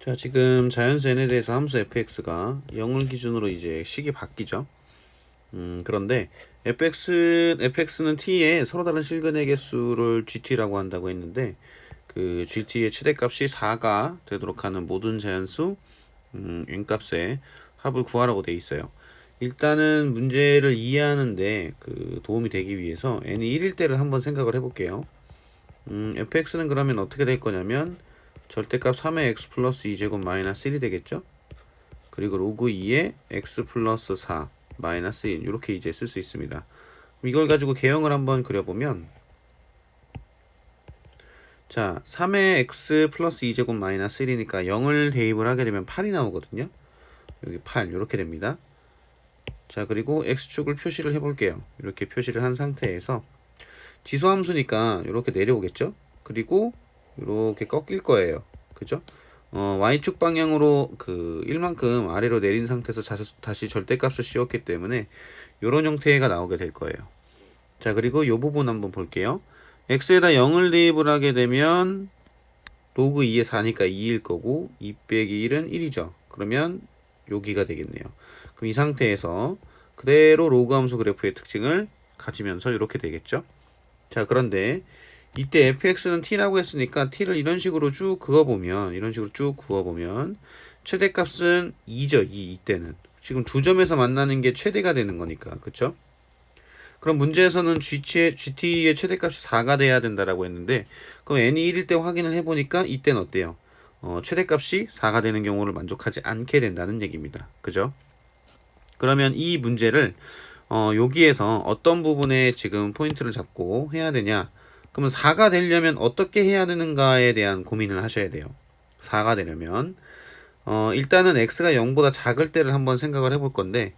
자, 지금 자연수 n에 대해서 함수 fx가 0을 기준으로 이제 식이 바뀌죠. 그런데 fx는 t의 서로 다른 실근의 개수를 gt라고 한다고 했는데, 그 gt의 최대값이 4가 되도록 하는 모든 자연수 n값의 합을 구하라고 돼 있어요. 일단은 문제를 이해하는데 그 도움이 되기 위해서 n이 1일 때를 한번 생각을 해볼게요. fx는 그러면 어떻게 될 거냐면 절대값 3의 x 플러스 2제곱 마이너스 1이 되겠죠? 그리고 로그 2의 x 플러스 4 마이너스 1 이렇게 이제 쓸 수 있습니다. 이걸 가지고 개형을 한번 그려보면, 자 3의 x 플러스 2제곱 마이너스 1이니까 0을 대입을 하게 되면 8이 나오거든요. 여기 8 이렇게 됩니다. 자 그리고 x축을 표시를 해볼게요. 이렇게 표시를 한 상태에서 지수함수니까 이렇게 내려오겠죠. 그리고 이렇게 꺾일 거예요. 그죠? y축 방향으로 그 1만큼 아래로 내린 상태에서 다시 절대값을 씌웠기 때문에 이런 형태가 나오게 될 거예요. 자 그리고 이 부분 한번 볼게요. x에다 0을 대입을 하게 되면 로그 2에 4니까 2일 거고 2 빼기 1은 1이죠. 그러면 여기가 되겠네요. 그럼 이 상태에서 그대로 로그 함수 그래프의 특징을 가지면서 이렇게 되겠죠. 자 그런데 이때 fx는 t라고 했으니까 t를 이런 식으로 쭉 그어보면, 최대값은 2죠. 이때는 지금 두 점에서 만나는 게 최대가 되는 거니까, 그쵸? 그럼 문제에서는 gt의 최대값이 4가 돼야 된다라고 했는데, 그럼 n이 1일 때 확인을 해보니까 이때는 어때요? 최대값이 4가 되는 경우를 만족하지 않게 된다는 얘기입니다. 그죠? 그러면 이 문제를 여기에서 어떤 부분에 지금 포인트를 잡고 해야 되냐? 그러면 4가 되려면 어떻게 해야 되는가에 대한 고민을 하셔야 돼요. 4가 되려면 일단은 x가 0보다 작을 때를 한번 생각을 해볼 건데,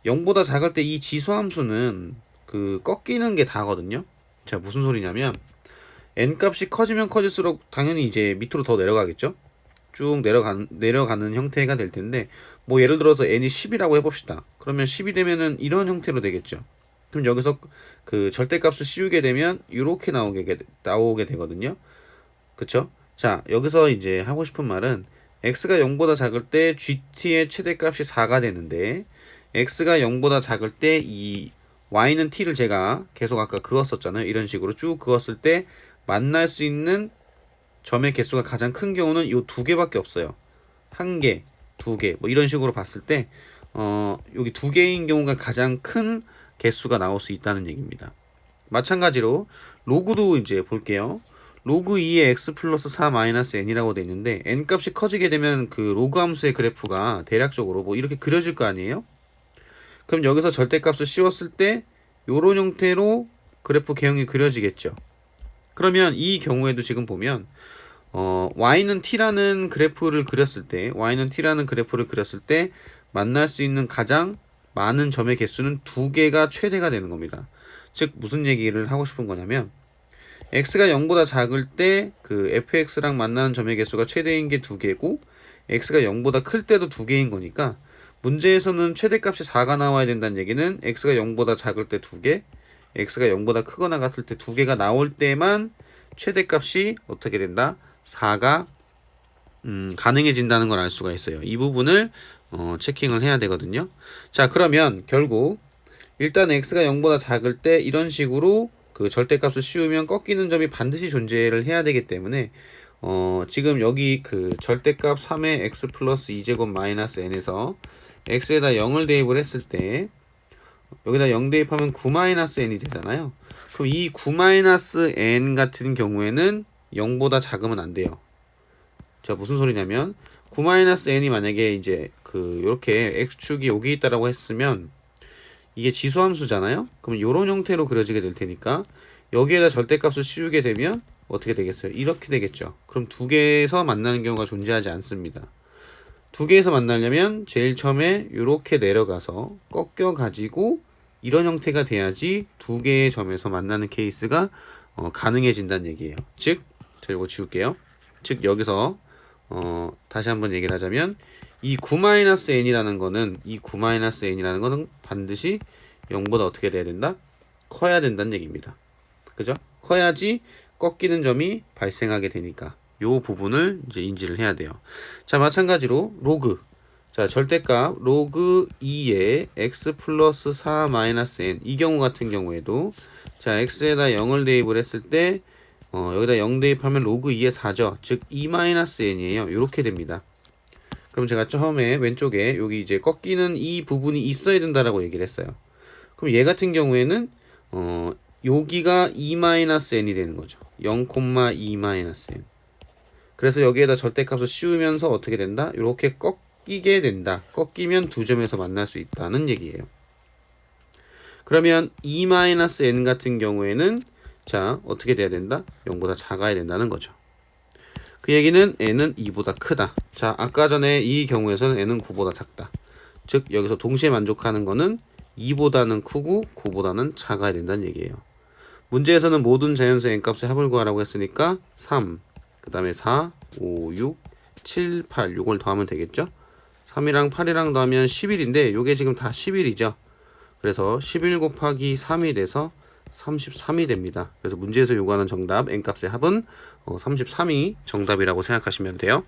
0보다 작을 때 이 지수함수는 그 꺾이는 게 다거든요. 자 무슨 소리냐면 n 값이 커지면 커질수록 당연히 이제 밑으로 더 내려가겠죠. 쭉 내려가는 형태가 될 텐데, 뭐 예를 들어서 n이 10이라고 해봅시다. 그러면 10이 되면은 이런 형태로 되겠죠. 그럼 여기서 그 절대값을 씌우게 되면 이렇게 나오게 되거든요. 그쵸? 자 여기서 이제 하고 싶은 말은 x가 0보다 작을 때 gt의 최대값이 4가 되는데, x가 0보다 작을 때 이 y는 t를 제가 계속 아까 그었었잖아요. 이런 식으로 쭉 그었을 때 만날 수 있는 점의 개수가 가장 큰 경우는 이 두 개밖에 없어요. 한 개, 두 개, 뭐 이런 식으로 봤을 때, 여기 두 개인 경우가 가장 큰 개수가 나올 수 있다는 얘기입니다. 마찬가지로 로그도 이제 볼게요. 로그 2의 x 플러스 4 마이너스 n이라고 돼 있는데, n 값이 커지게 되면 그 로그 함수의 그래프가 대략적으로 뭐 이렇게 그려질 거 아니에요? 그럼 여기서 절대값을 씌웠을 때 요런 형태로 그래프 개형이 그려지겠죠. 그러면 이 경우에도 지금 보면 y는 t라는 그래프를 그렸을 때 만날 수 있는 가장 많은 점의 개수는 두 개가 최대가 되는 겁니다. 즉 무슨 얘기를 하고 싶은 거냐면, x가 0보다 작을 때 그 fx랑 만나는 점의 개수가 최대인 게 두 개고, x가 0보다 클 때도 두 개인 거니까 문제에서는 최대값이 4가 나와야 된다는 얘기는 x가 0보다 작을 때 두 개, x가 0보다 크거나 같을 때 두 개가 나올 때만 최대값이 어떻게 된다? 4가 가능해진다는 걸 알 수가 있어요. 이 부분을 체킹을 해야 되거든요. 자 그러면 결국 일단 x가 0보다 작을 때 이런 식으로 그 절대값을 씌우면 꺾이는 점이 반드시 존재를 해야 되기 때문에 지금 여기 그 절대값 3의 x 플러스 2제곱 마이너스 n에서 x에다 0을 대입을 했을 때 여기다 0 대입하면 9 마이너스 n이 되잖아요. 그럼 이 9 마이너스 n 같은 경우에는 0보다 작으면 안 돼요. 자 무슨 소리냐면 9 마이너스 n이 만약에 이제 그 요렇게 x축이 여기 있다라고 했으면 이게 지수함수잖아요. 그럼 이런 형태로 그려지게 될 테니까 여기에다 절대값을 씌우게 되면 어떻게 되겠어요? 이렇게 되겠죠. 그럼 두 개에서 만나는 경우가 존재하지 않습니다. 두 개에서 만나려면 제일 처음에 이렇게 내려가서 꺾여 가지고 이런 형태가 돼야지 두 개의 점에서 만나는 케이스가 가능해진다는 얘기예요. 즉, 자 이거 지울게요. 즉 여기서 다시 한번 얘기를 하자면 이 9-n이라는 거는 반드시 0보다 어떻게 돼야 된다? 커야 된다는 얘기입니다. 그죠? 커야지 꺾이는 점이 발생하게 되니까. 요 부분을 이제 인지를 해야 돼요. 자, 마찬가지로 로그. 자, 절대값 로그 2에 x 플러스 4 마이너스 n. 이 경우 같은 경우에도 자, x에다 0을 대입을 했을 때 여기다 0 대입하면 로그 2의 4죠. 즉 2 마이너스 n이에요. 이렇게 됩니다. 그럼 제가 처음에 왼쪽에 여기 이제 꺾이는 이 부분이 있어야 된다라고 얘기를 했어요. 그럼 얘 같은 경우에는 여기가 2-n이 되는 거죠. 0,2-n. 그래서 여기에다 절대값을 씌우면서 어떻게 된다? 이렇게 꺾이게 된다. 꺾이면 두 점에서 만날 수 있다는 얘기예요. 그러면 2-n 같은 경우에는 자, 어떻게 돼야 된다? 0보다 작아야 된다는 거죠. 그 얘기는 n은 2보다 크다. 자, 아까 전에 이 경우에서는 n은 9보다 작다. 즉 여기서 동시에 만족하는 거는 2보다는 크고 9보다는 작아야 된다는 얘기예요. 문제에서는 모든 자연수의 n값의 합을 구하라고 했으니까 3, 그 다음에 4, 5, 6, 7, 8 요걸 더하면 되겠죠? 3이랑 8이랑 더하면 11인데 요게 지금 다 11이죠. 그래서 11 곱하기 3이 돼서 33이 됩니다. 그래서 문제에서 요구하는 정답 n값의 합은 33이 정답이라고 생각하시면 돼요.